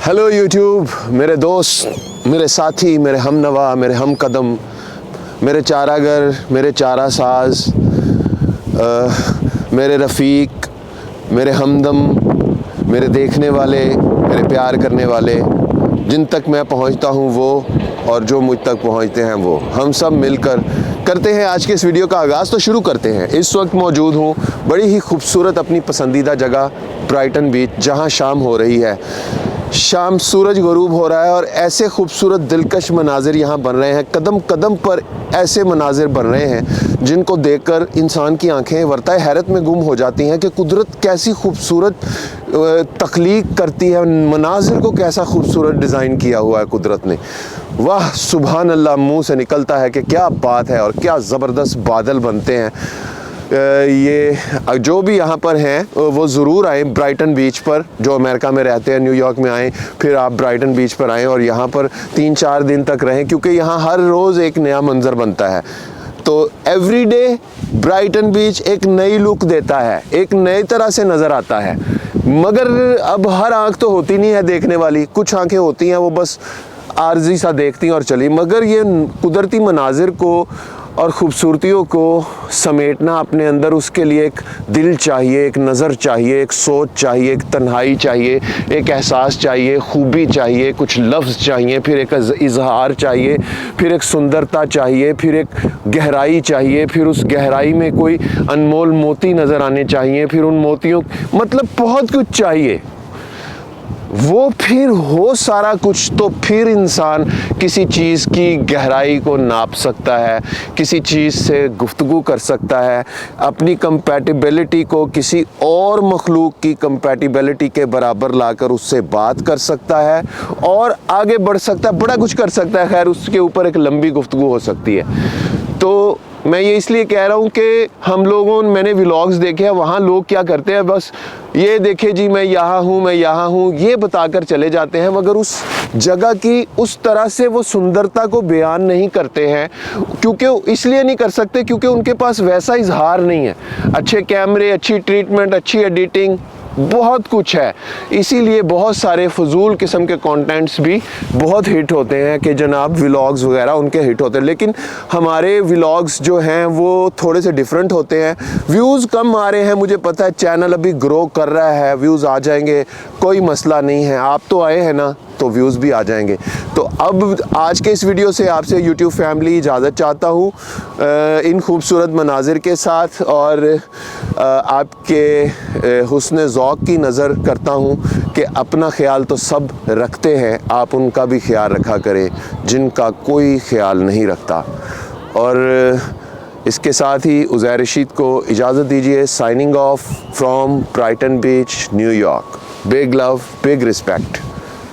Hello YouTube, मेरे दोस्त, मेरे साथी, मेरे हमनवा, मेरे हम कदम, मेरे चारागर, मेरे चारा साज, मेरे रफ़ीक, मेरे हमदम, मेरे देखने वाले, मेरे प्यार करने वाले, जिन तक मैं पहुंचता हूं वो और जो मुझ तक पहुंचते हैं वो, हम सब मिलकर करते हैं आज के इस वीडियो का आगाज़। तो शुरू करते हैं। इस वक्त मौजूद हूं बड़ी ही खूबसूरत अपनी पसंदीदा जगह ब्राइटन बीच, जहां शाम हो रही है। शाम सूरज गरूब हो रहा है और ऐसे खूबसूरत दिलकश मनाजिर यहाँ बन रहे हैं। कदम कदम पर ऐसे मनाजिर बन रहे हैं जिनको देखकर इंसान की आंखें वर्ताए हैरत में गुम हो जाती हैं कि कुदरत कैसी खूबसूरत तख्लीक करती है, मनाजिर को कैसा खूबसूरत डिज़ाइन किया हुआ है कुदरत ने। वाह सुभान अल्लाह मुंह से निकलता है कि क्या बात है और क्या ज़बरदस्त बादल बनते हैं। ये जो भी यहाँ पर हैं वो ज़रूर आएँ ब्राइटन बीच पर, जो अमेरिका में रहते हैं, न्यूयॉर्क में आएँ, फिर आप ब्राइटन बीच पर आएँ और यहाँ पर 3-4 दिन तक रहें, क्योंकि यहाँ हर रोज़ एक नया मंज़र बनता है। तो एवरीडे ब्राइटन बीच एक नई लुक देता है, एक नई तरह से नज़र आता है। मगर अब हर आँख तो होती नहीं है देखने वाली, कुछ आँखें होती हैं वो बस आर्जी सा देखती हैं और चली। मगर ये कुदरती मनाजिर को और ख़ूबसूरतियों को समेटना अपने अंदर, उसके लिए एक दिल चाहिए, एक नज़र चाहिए, एक सोच चाहिए, एक तन्हाई चाहिए, एक एहसास चाहिए, खूबी चाहिए, कुछ लफ्ज़ चाहिए, फिर एक इजहार चाहिए, फिर एक सुंदरता चाहिए, फिर एक गहराई चाहिए, फिर उस गहराई में कोई अनमोल मोती नज़र आने चाहिए, फिर उन मोतियों मतलब बहुत कुछ चाहिए। वो फिर हो सारा कुछ तो फिर इंसान किसी चीज़ की गहराई को नाप सकता है, किसी चीज़ से गुफ्तगू कर सकता है, अपनी कंपैटिबिलिटी को किसी और मखलूक की कंपैटिबिलिटी के बराबर लाकर उससे बात कर सकता है और आगे बढ़ सकता है, बड़ा कुछ कर सकता है। खैर उसके ऊपर एक लंबी गुफ्तगू हो सकती है। तो मैं ये इसलिए कह रहा हूँ कि हम लोगों, मैंने व्लॉग्स देखे हैं, वहाँ लोग क्या करते हैं, बस ये देखे जी मैं यहाँ हूँ, मैं यहाँ हूँ, ये बताकर चले जाते हैं, मगर उस जगह की उस तरह से वो सुंदरता को बयान नहीं करते हैं। क्योंकि इसलिए नहीं कर सकते क्योंकि उनके पास वैसा इजहार नहीं है। अच्छे कैमरे, अच्छी ट्रीटमेंट, अच्छी एडिटिंग, बहुत कुछ है, इसीलिए बहुत सारे फजूल किस्म के कंटेंट्स भी बहुत हिट होते हैं कि जनाब व्लॉग्स वगैरह उनके हिट होते हैं। लेकिन हमारे व्लॉग्स जो हैं वो थोड़े से डिफरेंट होते हैं। व्यूज़ कम आ रहे हैं, मुझे पता है, चैनल अभी ग्रो कर रहा है, व्यूज़ आ जाएंगे, कोई मसला नहीं है। आप तो आए हैं ना, तो व्यूज़ भी आ जाएंगे। तो अब आज के इस वीडियो से आपसे यूट्यूब फैमिली इजाज़त चाहता हूँ इन खूबसूरत मनाजिर के साथ, और आपके हुस्न ज़ौक़ की नज़र करता हूँ कि अपना ख्याल तो सब रखते हैं, आप उनका भी ख्याल रखा करें जिनका कोई ख्याल नहीं रखता। और इसके साथ ही उज़ैर रशीद को इजाज़त दीजिए। Signing off from Brighton Beach, New York. Big love, big respect.